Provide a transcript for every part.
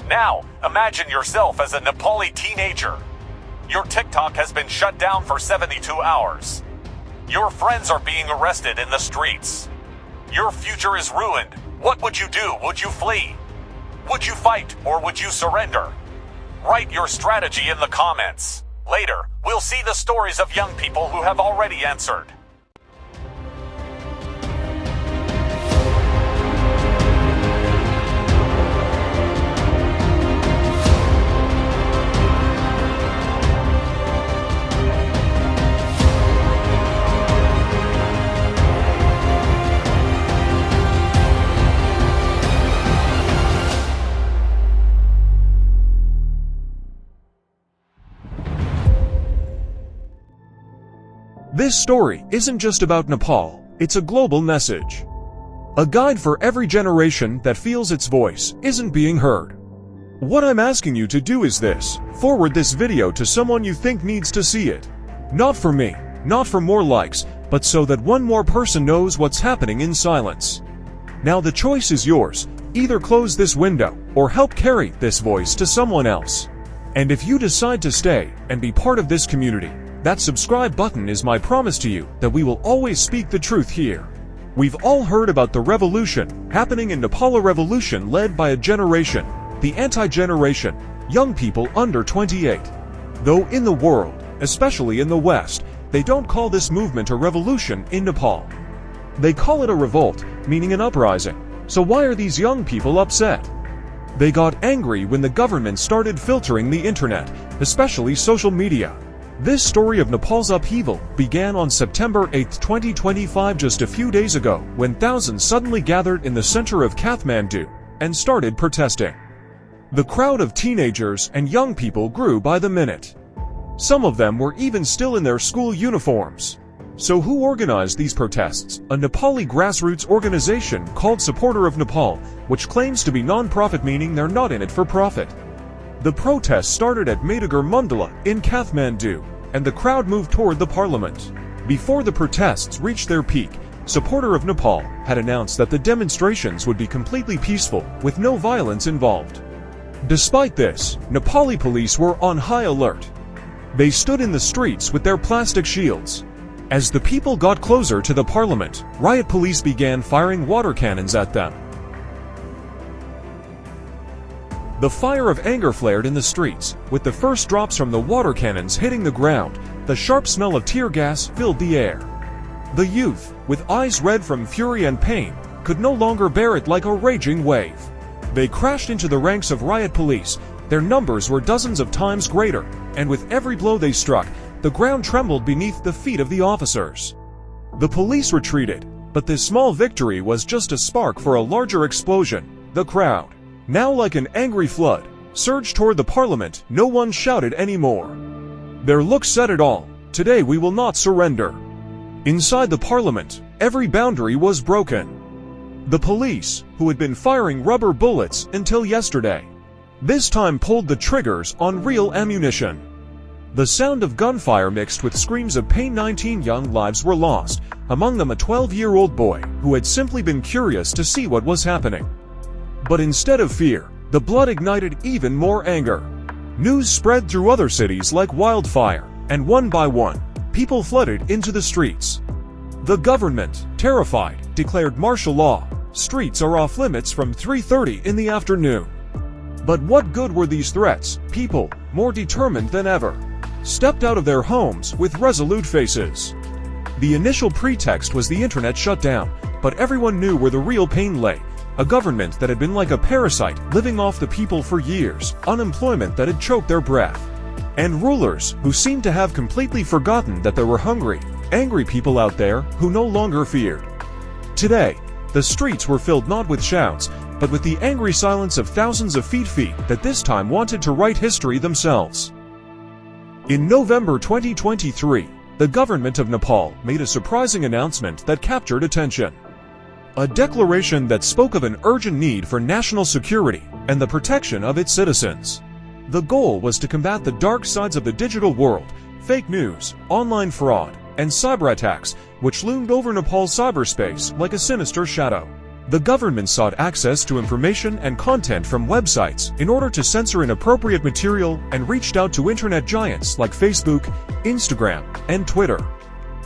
Now, imagine yourself as a Nepali teenager. Your TikTok has been shut down for 72 hours. Your friends are being arrested in the streets. Your future is ruined. What would you do? Would you flee? Would you fight or would you surrender? Write your strategy in the comments. Later, we'll see the stories of young people who have already answered. This story isn't just about Nepal, it's a global message. A guide for every generation that feels its voice isn't being heard. What I'm asking you to do is this: forward this video to someone you think needs to see it. Not for me, not for more likes, but so that one more person knows what's happening in silence. Now the choice is yours. Either close this window or help carry this voice to someone else. And if you decide to stay and be part of this community, that subscribe button is my promise to you that we will always speak the truth here. We've all heard about the revolution happening in Nepal, a revolution led by a generation, the anti-generation, young people under 28. Though in the world, especially in the West, they don't call this movement a revolution in Nepal. They call it a revolt, meaning an uprising. So why are these young people upset? They got angry when the government started filtering the internet, especially social media. This story of Nepal's upheaval began on September 8, 2025, just a few days ago, when thousands suddenly gathered in the center of Kathmandu and started protesting. The crowd of teenagers and young people grew by the minute. Some of them were even still in their school uniforms. So who organized these protests? A Nepali grassroots organization called Supporter of Nepal, which claims to be non-profit, meaning they're not in it for profit. The protests started at Madagar Mandala in Kathmandu, and the crowd moved toward the parliament. Before the protests reached their peak, Supporter of Nepal had announced that the demonstrations would be completely peaceful, with no violence involved. Despite this, Nepali police were on high alert. They stood in the streets with their plastic shields. As the people got closer to the parliament, riot police began firing water cannons at them. The fire of anger flared in the streets, with the first drops from the water cannons hitting the ground. The sharp smell of tear gas filled the air. The youth, with eyes red from fury and pain, could no longer bear it like a raging wave. They crashed into the ranks of riot police. Their numbers were dozens of times greater, and with every blow they struck, the ground trembled beneath the feet of the officers. The police retreated, but this small victory was just a spark for a larger explosion. The crowd, now like an angry flood, surged toward the parliament. No one shouted anymore. Their looks said it all: today we will not surrender. Inside the parliament, every boundary was broken. The police, who had been firing rubber bullets until yesterday, this time pulled the triggers on real ammunition. The sound of gunfire mixed with screams of pain. 19 young lives were lost, among them a 12-year-old boy who had simply been curious to see what was happening. But instead of fear, the blood ignited even more anger. News spread through other cities like wildfire, and one by one, people flooded into the streets. The government, terrified, declared martial law. Streets are off limits from 3:30 in the afternoon. But what good were these threats? People, more determined than ever, stepped out of their homes with resolute faces. The initial pretext was the internet shut down, but everyone knew where the real pain lay. A government that had been like a parasite, living off the people for years, unemployment that had choked their breath, and rulers who seemed to have completely forgotten that there were hungry, angry people out there who no longer feared. Today, the streets were filled not with shouts, but with the angry silence of thousands of feet that this time wanted to write history themselves. In November 2023, the government of Nepal made a surprising announcement that captured attention. A declaration that spoke of an urgent need for national security and the protection of its citizens. The goal was to combat the dark sides of the digital world, fake news, online fraud, and cyber attacks, which loomed over Nepal's cyberspace like a sinister shadow. The government sought access to information and content from websites in order to censor inappropriate material and reached out to internet giants like Facebook, Instagram, and Twitter.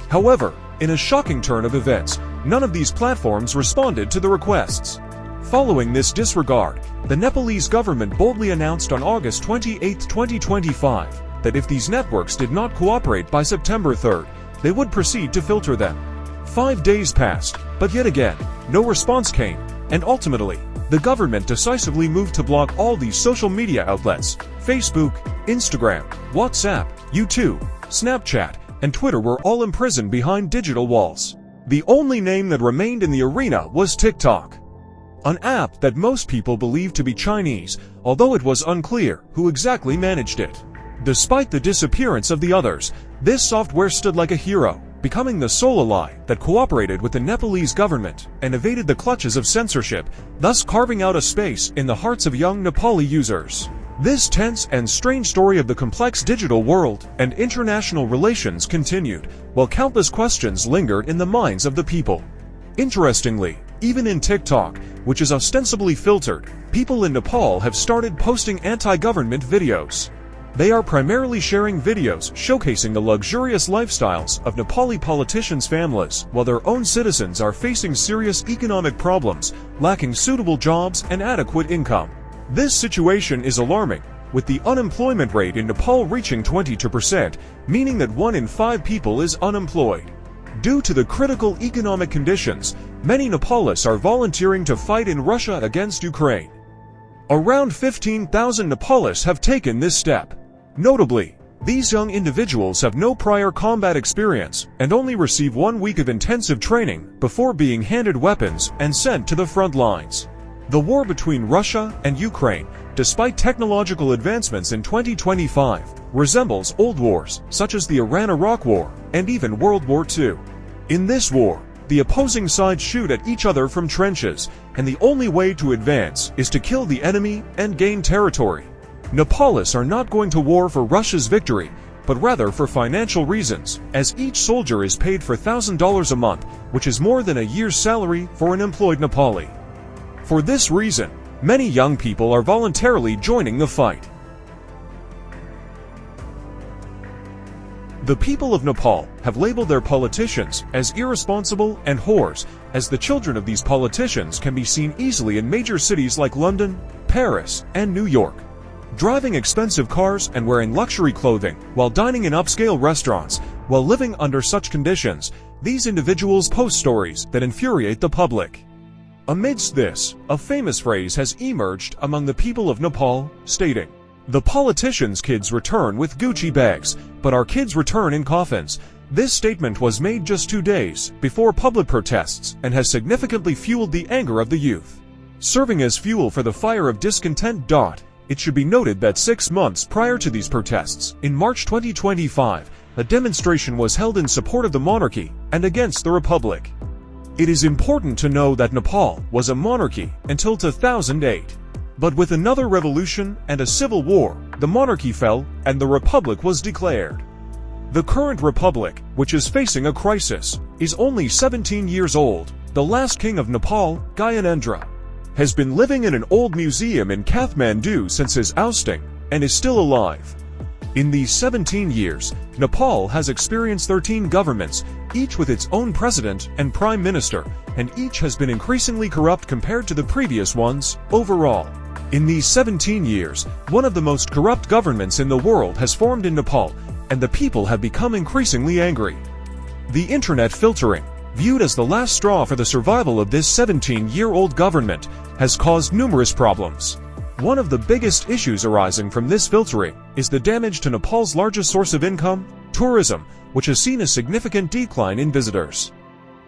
However, in a shocking turn of events, none of these platforms responded to the requests. Following this disregard, the Nepalese government boldly announced on August 28, 2025, that if these networks did not cooperate by September 3rd, they would proceed to filter them. 5 days passed, but yet again, no response came, and ultimately, the government decisively moved to block all these social media outlets. Facebook, Instagram, WhatsApp, YouTube, Snapchat, and Twitter were all imprisoned behind digital walls. The only name that remained in the arena was TikTok, an app that most people believed to be Chinese, although it was unclear who exactly managed it. Despite the disappearance of the others, this software stood like a hero, becoming the sole ally that cooperated with the Nepalese government and evaded the clutches of censorship, thus carving out a space in the hearts of young Nepali users. This tense and strange story of the complex digital world and international relations continued, while countless questions lingered in the minds of the people. Interestingly, even in TikTok, which is ostensibly filtered, people in Nepal have started posting anti-government videos. They are primarily sharing videos showcasing the luxurious lifestyles of Nepali politicians' families, while their own citizens are facing serious economic problems, lacking suitable jobs and adequate income. This situation is alarming, with the unemployment rate in Nepal reaching 22%, meaning that 1 in 5 people is unemployed. Due to the critical economic conditions, many Nepalese are volunteering to fight in Russia against Ukraine. Around 15,000 Nepalese have taken this step. Notably, these young individuals have no prior combat experience and only receive 1 week of intensive training before being handed weapons and sent to the front lines. The war between Russia and Ukraine, despite technological advancements in 2025, resembles old wars such as the Iran-Iraq War and even World War II. In this war, the opposing sides shoot at each other from trenches, and the only way to advance is to kill the enemy and gain territory. Nepalese are not going to war for Russia's victory, but rather for financial reasons, as each soldier is paid for $1,000 a month, which is more than a year's salary for an employed Nepali. For this reason, many young people are voluntarily joining the fight. The people of Nepal have labeled their politicians as irresponsible and whores, as the children of these politicians can be seen easily in major cities like London, Paris, and New York. Driving expensive cars and wearing luxury clothing while dining in upscale restaurants. While living under such conditions, these individuals post stories that infuriate the public. Amidst this, a famous phrase has emerged among the people of Nepal, stating, "The politicians' kids return with Gucci bags, but our kids return in coffins." This statement was made just 2 days before public protests and has significantly fueled the anger of the youth. Serving as fuel for the fire of discontent. It should be noted that 6 months prior to these protests, in March 2025, a demonstration was held in support of the monarchy and against the republic. It is important to know that Nepal was a monarchy until 2008. But with another revolution and a civil war, the monarchy fell and the republic was declared. The current republic, which is facing a crisis, is only 17 years old. The last king of Nepal, Gyanendra, has been living in an old museum in Kathmandu since his ousting and is still alive. In these 17 years, Nepal has experienced 13 governments, each with its own president and prime minister, and each has been increasingly corrupt compared to the previous ones. Overall, in these 17 years, one of the most corrupt governments in the world has formed in Nepal, and the people have become increasingly angry. The internet filtering, viewed as the last straw for the survival of this 17-year-old government, has caused numerous problems. One of the biggest issues arising from this filtering is the damage to Nepal's largest source of income, tourism, which has seen a significant decline in visitors.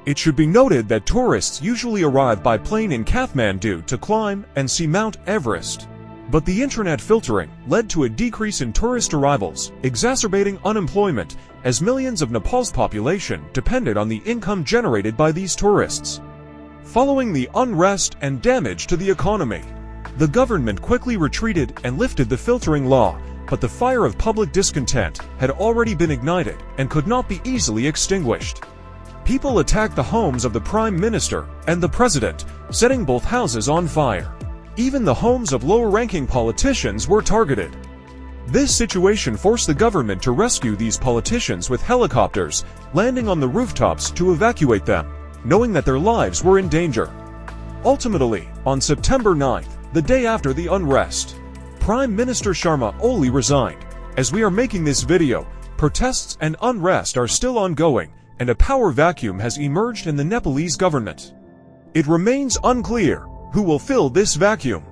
It should be noted that tourists usually arrive by plane in Kathmandu to climb and see Mount Everest. But the internet filtering led to a decrease in tourist arrivals, exacerbating unemployment, as millions of Nepal's population depended on the income generated by these tourists. Following the unrest and damage to the economy, the government quickly retreated and lifted the filtering law, but the fire of public discontent had already been ignited and could not be easily extinguished. People attacked the homes of the Prime Minister and the President, setting both houses on fire. Even the homes of lower-ranking politicians were targeted. This situation forced the government to rescue these politicians with helicopters, landing on the rooftops to evacuate them, knowing that their lives were in danger. Ultimately, on September 9th, the day after the unrest, Prime Minister Sharma Oli resigned. As we are making this video, protests and unrest are still ongoing, and a power vacuum has emerged in the Nepalese government. It remains unclear who will fill this vacuum.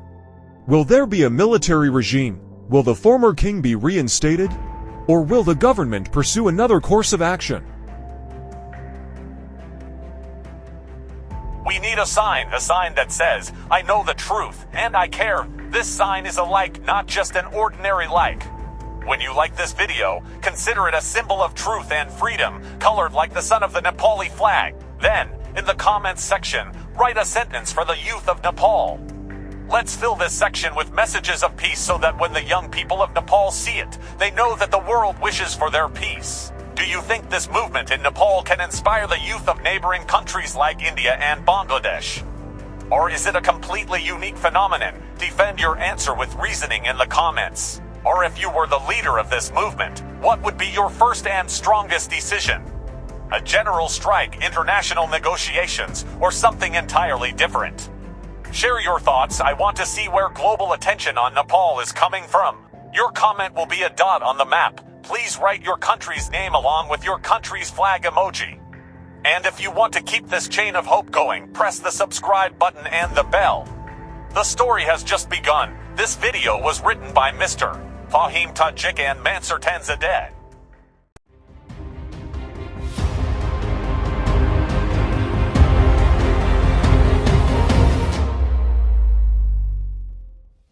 Will there be a military regime? Will the former king be reinstated? Or will the government pursue another course of action? We need a sign that says, I know the truth, and I care. This sign is a like, not just an ordinary like. When you like this video, consider it a symbol of truth and freedom, colored like the sun of the Nepali flag. Then, in the comments section, write a sentence for the youth of Nepal. Let's fill this section with messages of peace so that when the young people of Nepal see it, they know that the world wishes for their peace. Do you think this movement in Nepal can inspire the youth of neighboring countries like India and Bangladesh? Or is it a completely unique phenomenon? Defend your answer with reasoning in the comments. Or if you were the leader of this movement, what would be your first and strongest decision? A general strike, international negotiations, or something entirely different? Share your thoughts. I want to see where global attention on Nepal is coming from. Your comment will be a dot on the map. Please write your country's name along with your country's flag emoji. And if you want to keep this chain of hope going, press the subscribe button and the bell. The story has just begun. This video was written by Mr. FAHIM Tajik and Mansur Tanzadeh.